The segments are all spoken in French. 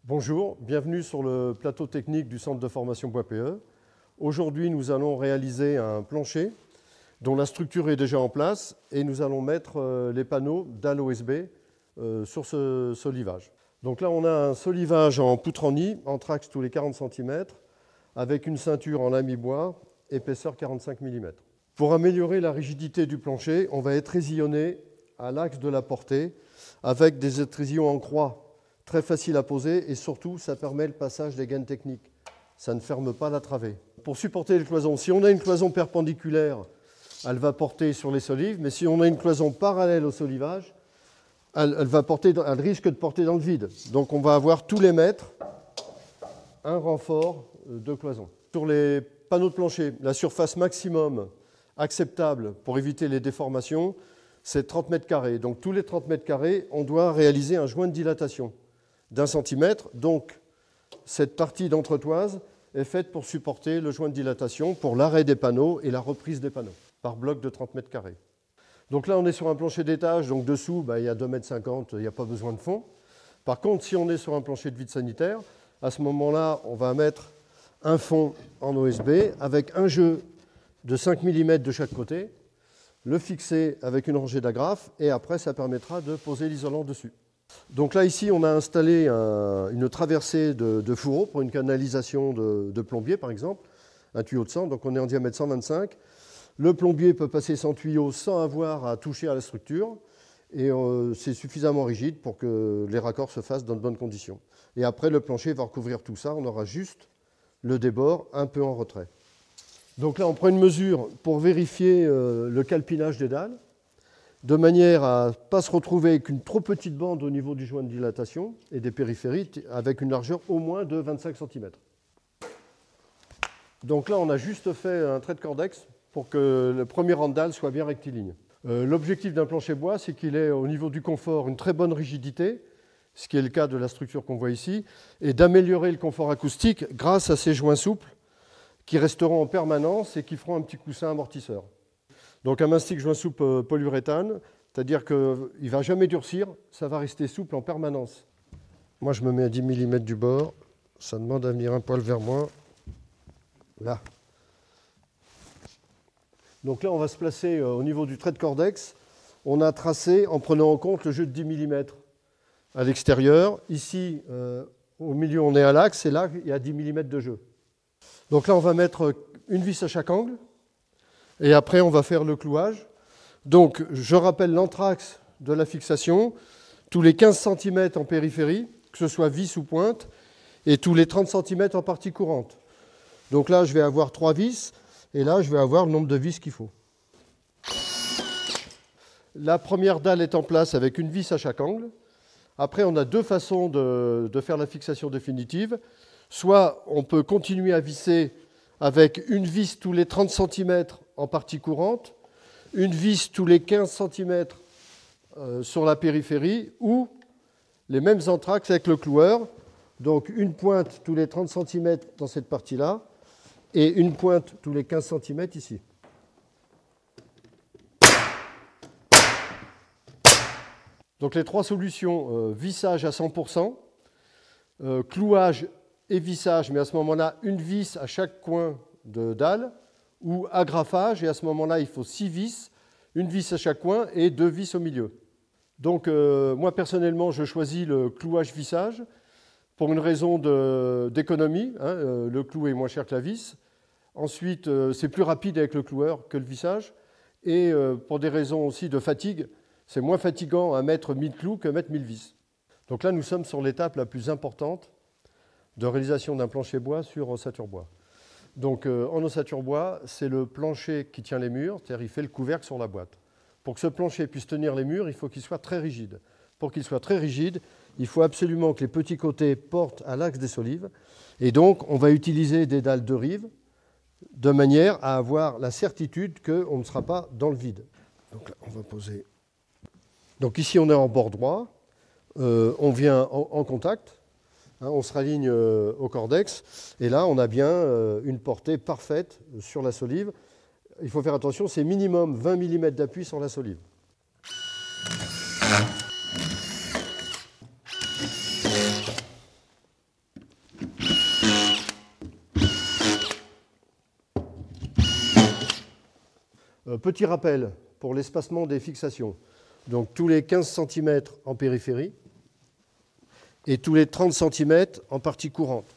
Bonjour, bienvenue sur le plateau technique du centre de formation Bois PE. Aujourd'hui, nous allons réaliser un plancher dont la structure est déjà en place et nous allons mettre les panneaux dalles OSB sur ce solivage. Donc là, on a un solivage en poutre en nid, anthrax tous les 40 cm, avec une ceinture en lami bois, épaisseur 45 mm. Pour améliorer la rigidité du plancher, on va étrésillonner à l'axe de la portée avec des étrésillons en croix très faciles à poser et surtout, ça permet le passage des gaines techniques. Ça ne ferme pas la travée. Pour supporter les cloisons, si on a une cloison perpendiculaire, elle va porter sur les solives, mais si on a une cloison parallèle au solivage, elle risque de porter dans le vide. Donc on va avoir tous les mètres un renfort de cloison. Sur les panneaux de plancher, la surface maximum acceptable pour éviter les déformations, c'est 30 mètres carrés. Donc tous les 30 mètres carrés, on doit réaliser un joint de dilatation d'1 centimètre. Donc cette partie d'entretoise est faite pour supporter le joint de dilatation, pour l'arrêt des panneaux et la reprise des panneaux, par bloc de 30 mètres carrés. Donc là, on est sur un plancher d'étage, donc dessous, il y a 2,50 mètres, il n'y a pas besoin de fond. Par contre, si on est sur un plancher de vide sanitaire, à ce moment-là, on va mettre un fond en OSB avec un jeu de 5 mm de chaque côté, le fixer avec une rangée d'agrafes, et après, ça permettra de poser l'isolant dessus. Donc là, ici, on a installé une traversée de fourreau pour une canalisation de plombier, par exemple, un tuyau de 100, donc on est en diamètre 125. Le plombier peut passer son tuyau sans avoir à toucher à la structure, et c'est suffisamment rigide pour que les raccords se fassent dans de bonnes conditions. Et après, le plancher va recouvrir tout ça, on aura juste le débord un peu en retrait. Donc là, on prend une mesure pour vérifier le calpinage des dalles, de manière à ne pas se retrouver avec une trop petite bande au niveau du joint de dilatation et des périphéries, avec une largeur au moins de 25 cm. Donc là, on a juste fait un trait de cordex pour que le premier rang de dalle soit bien rectiligne. L'objectif d'un plancher bois, c'est qu'il ait au niveau du confort une très bonne rigidité, ce qui est le cas de la structure qu'on voit ici, et d'améliorer le confort acoustique grâce à ces joints souples qui resteront en permanence et qui feront un petit coussin amortisseur. Donc un mastic joint souple polyuréthane, c'est-à-dire qu'il ne va jamais durcir, ça va rester souple en permanence. Moi, je me mets à 10 mm du bord, ça demande à venir un poil vers moi. Là. Donc là, on va se placer au niveau du trait de cordex. On a tracé en prenant en compte le jeu de 10 mm à l'extérieur. Ici, au milieu, on est à l'axe, et là, il y a 10 mm de jeu. Donc là, on va mettre une vis à chaque angle, et après, on va faire le clouage. Donc, je rappelle l'anthrax de la fixation, tous les 15 cm en périphérie, que ce soit vis ou pointe, et tous les 30 cm en partie courante. Donc là, je vais avoir 3 vis, et là, je vais avoir le nombre de vis qu'il faut. La première dalle est en place avec une vis à chaque angle. Après, on a deux façons de faire la fixation définitive. Soit on peut continuer à visser avec une vis tous les 30 cm en partie courante, une vis tous les 15 cm sur la périphérie, ou les mêmes anthrax avec le cloueur, donc une pointe tous les 30 cm dans cette partie-là, et une pointe tous les 15 cm ici. Donc les trois solutions, vissage à 100%, clouage et vissage, mais à ce moment-là, une vis à chaque coin de dalle, ou agrafage, et à ce moment-là, il faut 6 vis, une vis à chaque coin et 2 vis au milieu. Donc moi, personnellement, je choisis le clouage-vissage pour une raison d'économie. Le clou est moins cher que la vis. Ensuite, c'est plus rapide avec le cloueur que le vissage. Et pour des raisons aussi de fatigue, c'est moins fatigant à mettre 1000 clous que mettre 1000 vis. Donc là, nous sommes sur l'étape la plus importante de réalisation d'un plancher bois sur ossature bois. Donc en ossature bois, c'est le plancher qui tient les murs, c'est-à-dire il fait le couvercle sur la boîte. Pour que ce plancher puisse tenir les murs, il faut qu'il soit très rigide. Pour qu'il soit très rigide, il faut absolument que les petits côtés portent à l'axe des solives. Et donc, on va utiliser des dalles de rive de manière à avoir la certitude qu'on ne sera pas dans le vide. Donc là, on va poser. Donc ici, on est en bord droit. On vient en contact. On se raligne au cordex. Et là, on a bien une portée parfaite sur la solive. Il faut faire attention, c'est minimum 20 mm d'appui sur la solive. Petit rappel pour l'espacement des fixations. Donc tous les 15 cm en périphérie et tous les 30 cm en partie courante.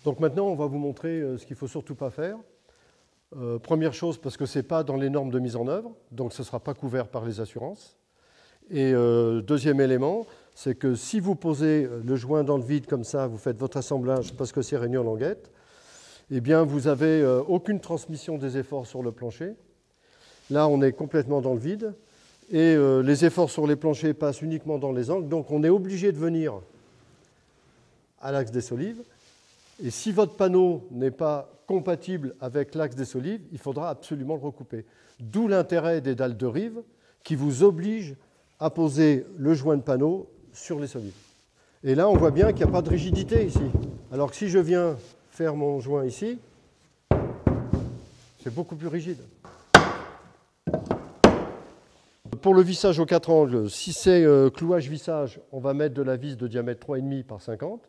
Donc maintenant, on va vous montrer ce qu'il ne faut surtout pas faire. Première chose, parce que ce n'est pas dans les normes de mise en œuvre, donc ce ne sera pas couvert par les assurances. Et deuxième élément, c'est que si vous posez le joint dans le vide comme ça, vous faites votre assemblage parce que c'est réuni en languette, eh bien vous n'avez aucune transmission des efforts sur le plancher. Là, on est complètement dans le vide et les efforts sur les planchers passent uniquement dans les angles. Donc, on est obligé de venir à l'axe des solives. Et si votre panneau n'est pas compatible avec l'axe des solives, il faudra absolument le recouper. D'où l'intérêt des dalles de rive qui vous obligent à poser le joint de panneau sur les solives. Et là, on voit bien qu'il n'y a pas de rigidité ici. Alors que si je viens faire mon joint ici, c'est beaucoup plus rigide. Pour le vissage aux 4 angles, si c'est clouage-vissage, on va mettre de la vis de diamètre 3,5 par 50.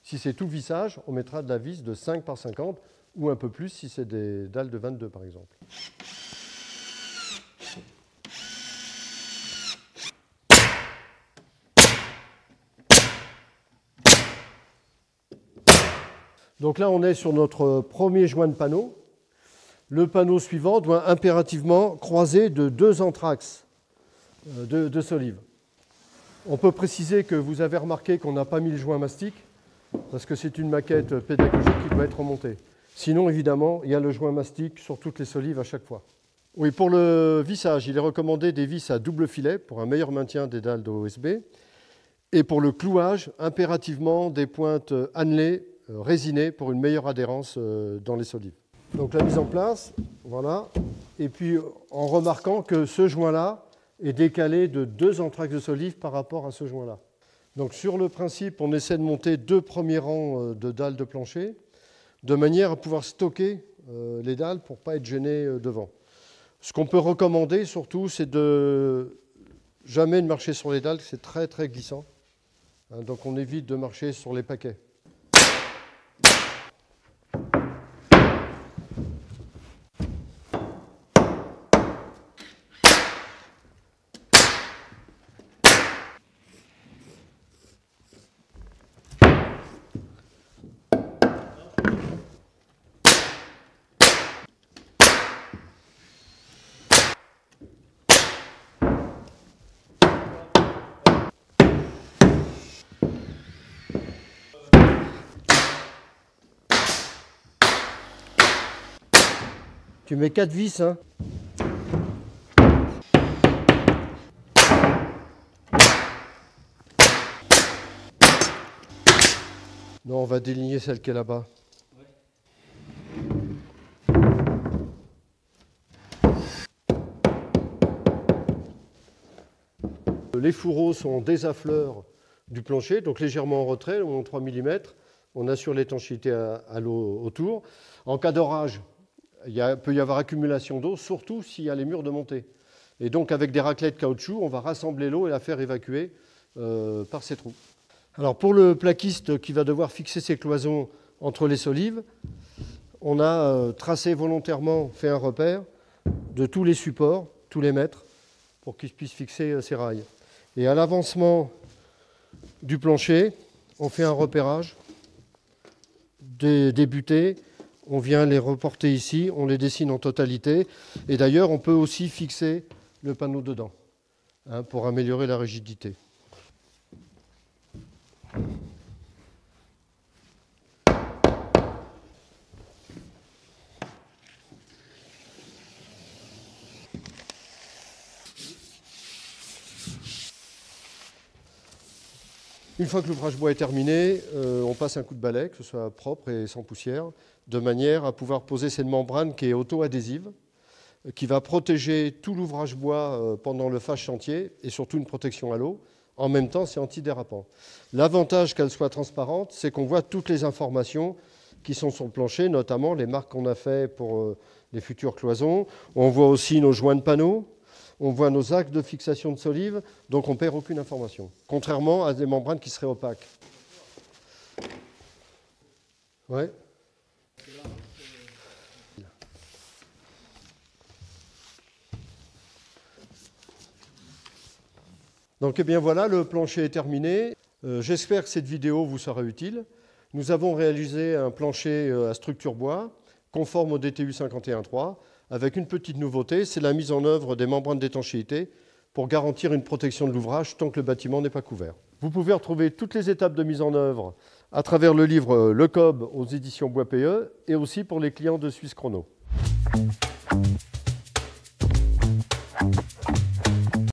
Si c'est tout vissage, on mettra de la vis de 5 par 50 ou un peu plus si c'est des dalles de 22 par exemple. Donc là, on est sur notre premier joint de panneau. Le panneau suivant doit impérativement croiser de 2 anthrax de solives. On peut préciser que vous avez remarqué qu'on n'a pas mis le joint mastic parce que c'est une maquette pédagogique qui doit être remontée. Sinon, évidemment, il y a le joint mastic sur toutes les solives à chaque fois. Oui, pour le vissage, il est recommandé des vis à double filet pour un meilleur maintien des dalles d'OSB. Et pour le clouage, impérativement des pointes annelées, résinées pour une meilleure adhérence dans les solives. Donc la mise en place, voilà. Et puis en remarquant que ce joint-là est décalé de 2 anthrax de solives par rapport à ce joint-là. Donc sur le principe, on essaie de monter 2 premiers rangs de dalles de plancher de manière à pouvoir stocker les dalles pour ne pas être gêné devant. Ce qu'on peut recommander surtout, c'est de jamais de marcher sur les dalles, c'est très très glissant. Donc on évite de marcher sur les paquets. Tu mets 4 vis, hein. Non, on va déligner celle qui est là-bas. Les fourreaux sont des affleurs du plancher, donc légèrement en retrait, on 3 mm. On assure l'étanchéité à l'eau autour. En cas d'orage, il peut y avoir accumulation d'eau, surtout s'il y a les murs de montée. Et donc avec des raclets de caoutchouc, on va rassembler l'eau et la faire évacuer par ces trous. Alors pour le plaquiste qui va devoir fixer ses cloisons entre les solives, on a tracé volontairement, fait un repère de tous les supports, tous les mètres, pour qu'ils puissent fixer ses rails. Et à l'avancement du plancher, on fait un repérage des butées. On vient les reporter ici, on les dessine en totalité. Et d'ailleurs, on peut aussi fixer le panneau dedans pour améliorer la rigidité. Une fois que l'ouvrage bois est terminé, on passe un coup de balai, que ce soit propre et sans poussière, de manière à pouvoir poser cette membrane qui est auto-adhésive, qui va protéger tout l'ouvrage bois pendant le phase chantier et surtout une protection à l'eau. En même temps, c'est antidérapant. L'avantage qu'elle soit transparente, c'est qu'on voit toutes les informations qui sont sur le plancher, notamment les marques qu'on a fait pour les futures cloisons. On voit aussi nos joints de panneaux. on voit nos axes de fixation de solive, donc on ne perd aucune information, contrairement à des membranes qui seraient opaques. Ouais. Donc, eh bien voilà, le plancher est terminé. J'espère que cette vidéo vous sera utile. Nous avons réalisé un plancher à structure bois, conforme au DTU 51.3, avec une petite nouveauté, c'est la mise en œuvre des membranes d'étanchéité pour garantir une protection de l'ouvrage tant que le bâtiment n'est pas couvert. Vous pouvez retrouver toutes les étapes de mise en œuvre à travers le livre Le Cob aux éditions Bois PE et aussi pour les clients de Suisse Chrono.